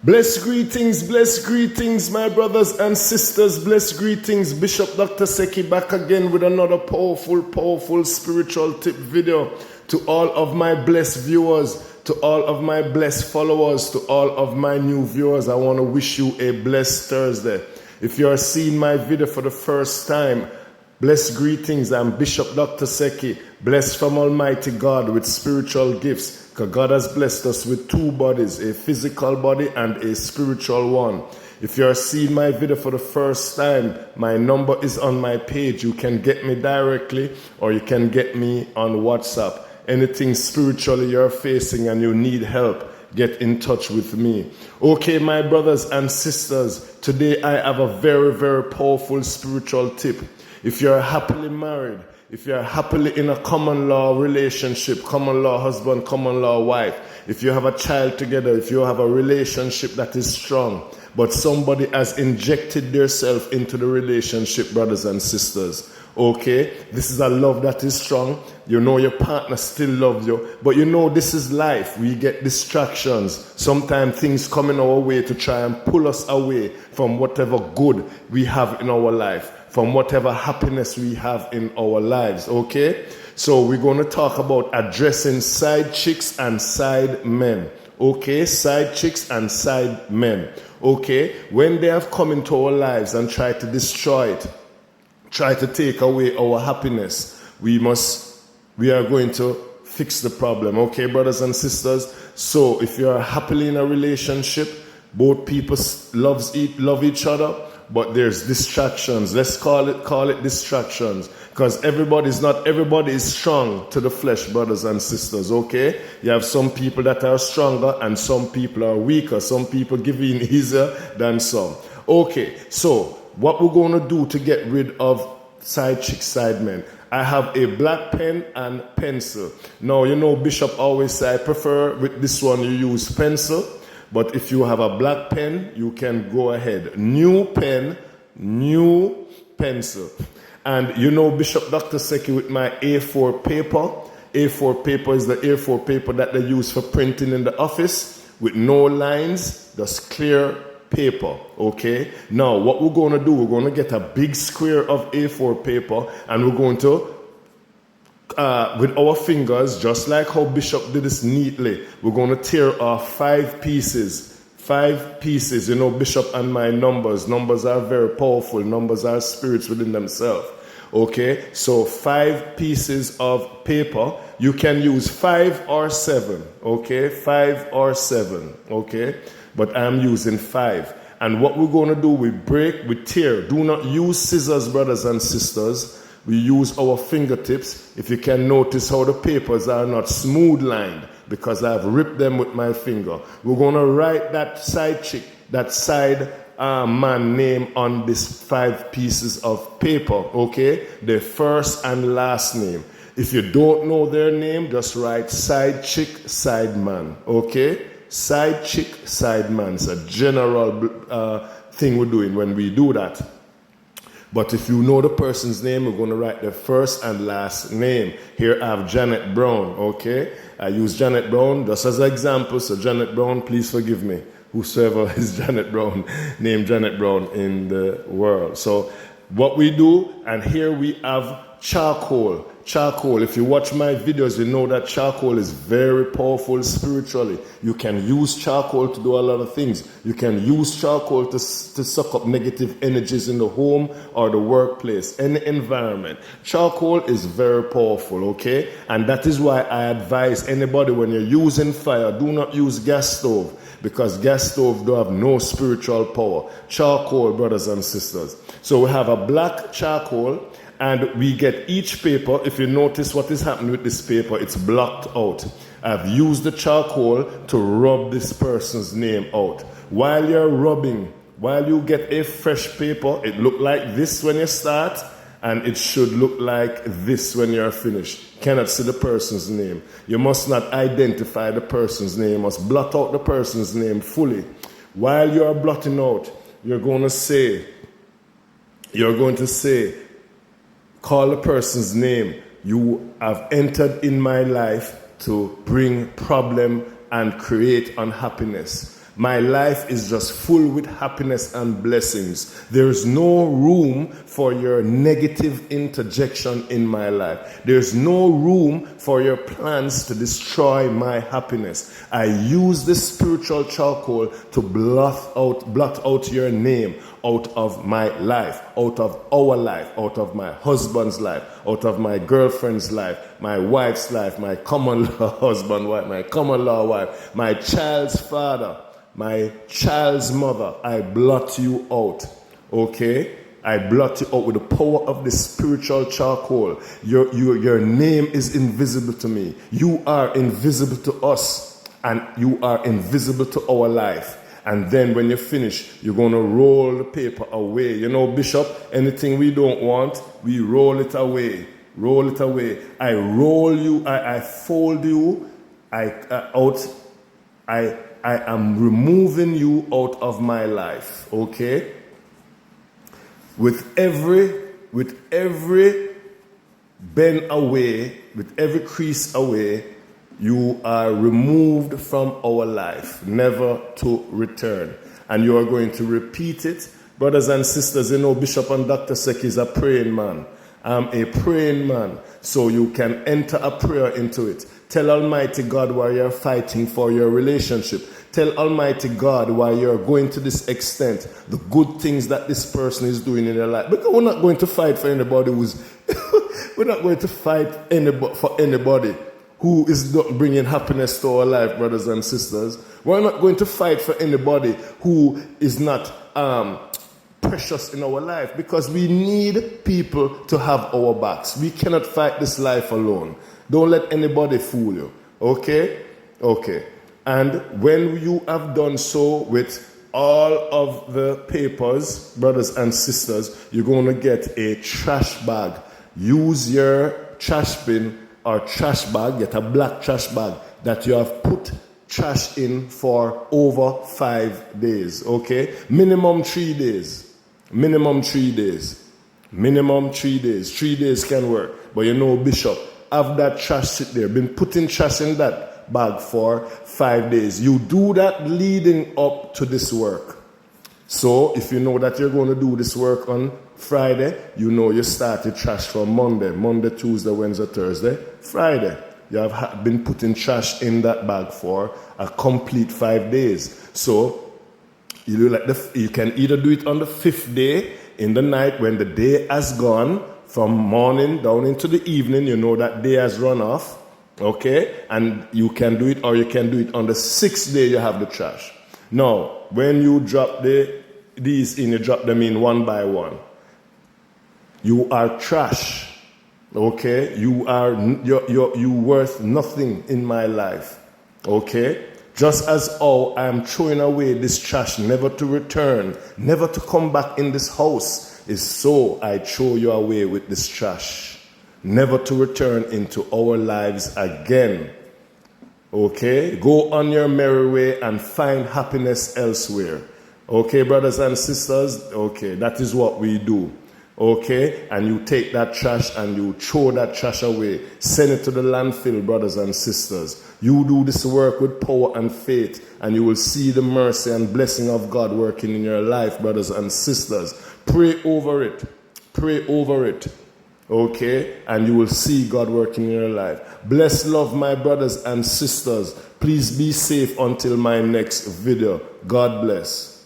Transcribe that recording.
Blessed greetings, my brothers and sisters. Blessed greetings, Bishop Dr. Seki back again with another powerful spiritual tip video to all of my blessed viewers, to all of my blessed followers, to all of my new viewers. I want to wish you a blessed Thursday. If you are seeing my video for the first time, blessed greetings. I'm Bishop Dr. Seki, blessed from Almighty God with spiritual gifts. Because God has blessed us with two bodies, a physical body and a spiritual one. If you are seeing my video for the first time, my number is on my page. You can get me directly or you can get me on WhatsApp. Anything spiritually you're facing and you need help, get in touch with me. Okay, my brothers and sisters, today I have a very powerful spiritual tip. If you're happily married, if you're happily in a common law relationship, common law husband, common law wife, if you have a child together, if you have a relationship that is strong, but somebody has injected themselves into the relationship, brothers and sisters, okay, this is a love that is strong. You know your partner still loves you, but you know this is life. We get distractions. Sometimes things come in our way to try and pull us away from whatever good we have in our life, from whatever happiness we have in our lives, okay? So we're going to talk about addressing side chicks and side men, okay? Side chicks and side men, okay? When they have come into our lives and tried to destroy it, try to take away our happiness, we are going to fix the problem, okay, brothers and sisters? So if you are happily in a relationship, both people love each other, but there's distractions. Let's call it distractions, because everybody is strong to the flesh, brothers and sisters, okay? You have some people that are stronger and some people are weaker. Some people give in easier than some. Okay, so what we're going to do to get rid of side chicks, side men, I have a black pen and pencil. Now, you know Bishop always say, I prefer with this one you use pencil. But if you have a black pen, you can go ahead. New pen, new pencil. And you know Bishop Dr. Seki with my A4 paper. A4 paper is the A4 paper that they use for printing in the office with no lines, just clear paper, okay? Now, what we're going to do, we're going to get a big square of A4 paper and we're going to with our fingers, just like how Bishop did this neatly, we're going to tear off 5 pieces. 5 pieces. You know, Bishop and my numbers are very powerful. Numbers are spirits within themselves. Okay, so 5 pieces of paper. You can use 5 or 7. Okay, 5 or 7. Okay, but I'm using 5. And what we're going to do, we break, we tear. Do not use scissors, brothers and sisters. We use our fingertips. If you can notice how the papers are not smooth lined, because I've ripped them with my finger. We're going to write that side chick, that side man name on these 5 pieces of paper, okay? Their first and last name. If you don't know their name, just write side chick, side man, okay? Side chick, side man. It's a general thing we're doing when we do that. But if you know the person's name, we're going to write their first and last name. Here I have Janet Brown, okay? I use Janet Brown just as an example. So Janet Brown, please forgive me. Whosoever is Janet Brown, named Janet Brown in the world. So what we do, and here we have charcoal. Charcoal, if you watch my videos, you know that charcoal is very powerful spiritually. You can use charcoal to do a lot of things. You can use charcoal to suck up negative energies in the home or the workplace, any environment. Charcoal is very powerful, okay? And that is why I advise anybody, when you're using fire, do not use gas stove, because gas stove don't have no spiritual power. Charcoal, brothers and sisters. So we have a black charcoal, and we get each paper. If you notice what is happening with this paper, it's blocked out. I've used the charcoal to rub this person's name out. While you're rubbing, while you get a fresh paper, it look like this when you start, and it should look like this when you're finished. Cannot see the person's name. You must not identify the person's name. You must blot out the person's name fully. While you're blotting out, you're going to say, call the person's name. You have entered in my life to bring problem and create unhappiness. My life is just full with happiness and blessings. There's no room for your negative interjection in my life. There's no room for your plans to destroy my happiness. I use this spiritual charcoal to blot out your name out of my life, out of our life, out of my husband's life, out of my girlfriend's life, my wife's life, my common law husband, wife, my common law wife, my child's father, my child's mother. I blot you out. Okay? I blot you out with the power of the spiritual charcoal. Your name is invisible to me. You are invisible to us, and you are invisible to our life. And then when you finish, you're going to roll the paper away. You know, Bishop, anything we don't want, we roll it away. Roll it away. I roll you, I fold you out. I am removing you out of my life. Okay? With every bend away, with every crease away, you are removed from our life, never to return. And you are going to repeat it. Brothers and sisters, you know Bishop and Dr. Seki is a praying man. I'm a praying man. So you can enter a prayer into it. Tell Almighty God why you're fighting for your relationship. Tell Almighty God why you're going to this extent, the good things that this person is doing in their life. Because we're not going to fight for anybody we're not going to fight for anybody who is not bringing happiness to our life, brothers and sisters. We're not going to fight for anybody who is not precious in our life, because we need people to have our backs. We cannot fight this life alone. Don't let anybody fool you. Okay? Okay. And when you have done so with all of the papers, brothers and sisters, you're going to get a trash bag. Use your trash bin or trash bag, get a black trash bag that you have put trash in for over 5 days, okay? Minimum 3 days. Minimum 3 days. Minimum 3 days. 3 days can work. But you know, Bishop, have that trash sit there. Been putting trash in that bag for 5 days. You do that leading up to this work. So if you know that you're going to do this work on Friday, you know you started trash from Monday, Tuesday, Wednesday, Thursday, Friday. You have been putting trash in that bag for a complete 5 days. So you can either do it on the 5th day in the night when the day has gone, from morning down into the evening, you know that day has run off, okay? And you can do it, or you can do it on the 6th day you have the trash. Now, when you drop these in, you drop them in one by one. You are trash, okay? You worth nothing in my life, okay? Just as how I am throwing away this trash, never to return, never to come back in this house, is so I throw you away with this trash, never to return into our lives again. Okay? Go on your merry way and find happiness elsewhere. Okay, brothers and sisters? Okay, that is what we do. Okay? And you take that trash and you throw that trash away. Send it to the landfill, brothers and sisters. You do this work with power and faith, and you will see the mercy and blessing of God working in your life, brothers and sisters. Pray over it. Pray over it. Okay? And you will see God working in your life. Bless, love, my brothers and sisters. Please be safe until my next video. God bless.